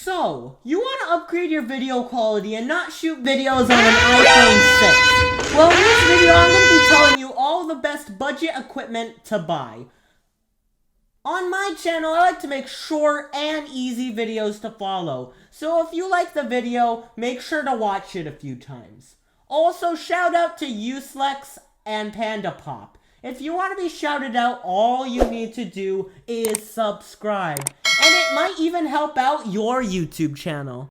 So, you want to upgrade your video quality and not shoot videos on an iPhone 6? Well, in this video, I'm going to be telling you all the best budget equipment to buy. On my channel, I like to make short and easy videos to follow. So if you like the video, make sure to watch it a few times. Also, shout out to Uslex and Panda Pop. If you want to be shouted out, all you need to do is subscribe. And it might even help out your YouTube channel.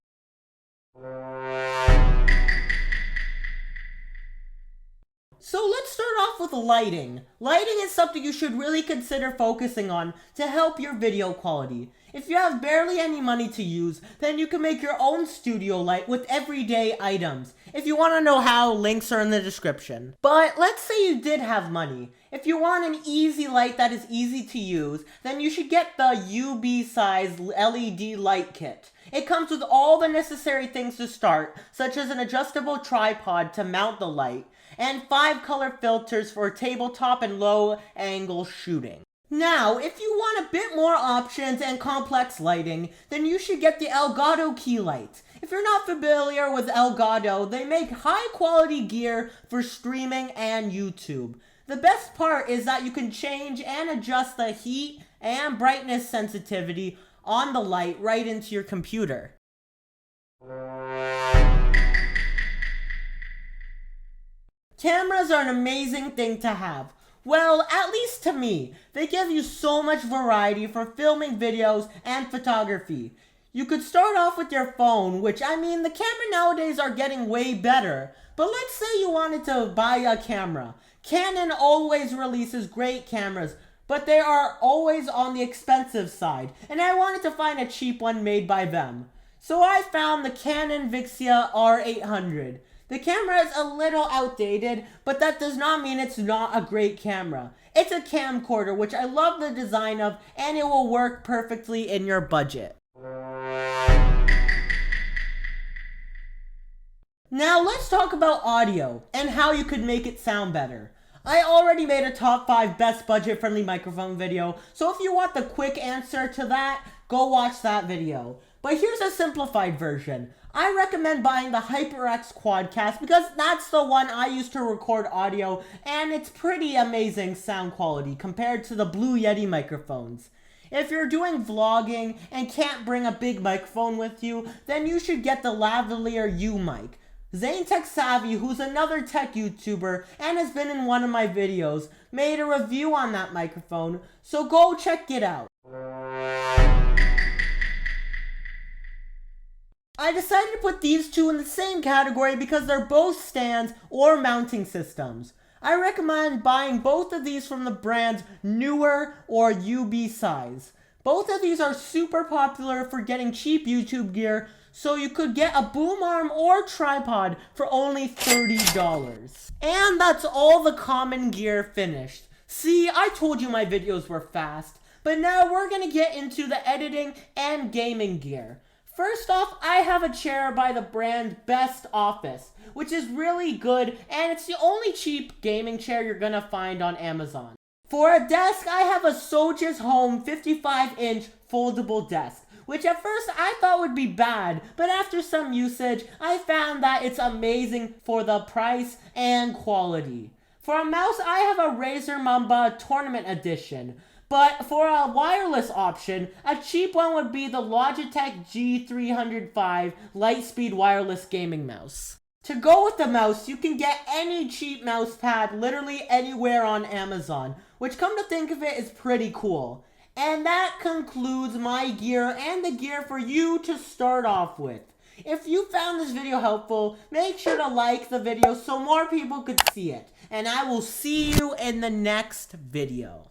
So let's start off with lighting. Lighting is something you should really consider focusing on to help your video quality. If you have barely any money to use, then you can make your own studio light with everyday items. If you want to know how, links are in the description. But let's say you did have money. If you want an easy light that is easy to use, then you should get the UB size LED light kit. It comes with all the necessary things to start, such as an adjustable tripod to mount the light, and 5 color filters for tabletop and low angle shooting. Now, if you want a bit more options and complex lighting, then you should get the Elgato key light. If you're not familiar with Elgato, they make high quality gear for streaming and YouTube. The best part is that you can change and adjust the heat and brightness sensitivity on the light right into your computer. Cameras are an amazing thing to have. Well, at least to me. They give you so much variety for filming videos and photography. You could start off with your phone, which the camera nowadays are getting way better. But let's say you wanted to buy a camera. Canon always releases great cameras, but they are always on the expensive side, and I wanted to find a cheap one made by them. So I found the Canon Vixia R800. The camera is a little outdated, but that does not mean it's not a great camera. It's a camcorder, which I love the design of, and it will work perfectly in your budget. Now let's talk about audio, and how you could make it sound better. I already made a top 5 best budget-friendly microphone video, so if you want the quick answer to that, go watch that video. But here's a simplified version. I recommend buying the HyperX Quadcast because that's the one I use to record audio, and it's pretty amazing sound quality compared to the Blue Yeti microphones. If you're doing vlogging and can't bring a big microphone with you, then you should get the lavalier U mic. Zane Tech Savvy, who's another tech YouTuber and has been in one of my videos, made a review on that microphone, so go check it out. I decided to put these two in the same category because they're both stands or mounting systems. I recommend buying both of these from the brands Newer or UB Size. Both of these are super popular for getting cheap YouTube gear, so you could get a boom arm or tripod for only $30. And that's all the common gear finished. See, I told you my videos were fast, but now we're gonna get into the editing and gaming gear. First off, I have a chair by the brand Best Office, which is really good, and it's the only cheap gaming chair you're gonna find on Amazon. For a desk, I have a Soja's Home 55-inch foldable desk, which at first I thought would be bad, but after some usage, I found that it's amazing for the price and quality. For a mouse, I have a Razer Mamba Tournament Edition. But for a wireless option, a cheap one would be the Logitech G305 Lightspeed Wireless Gaming Mouse. To go with the mouse, you can get any cheap mouse pad literally anywhere on Amazon, which come to think of it is pretty cool. And that concludes my gear and the gear for you to start off with. If you found this video helpful, make sure to like the video so more people could see it. And I will see you in the next video.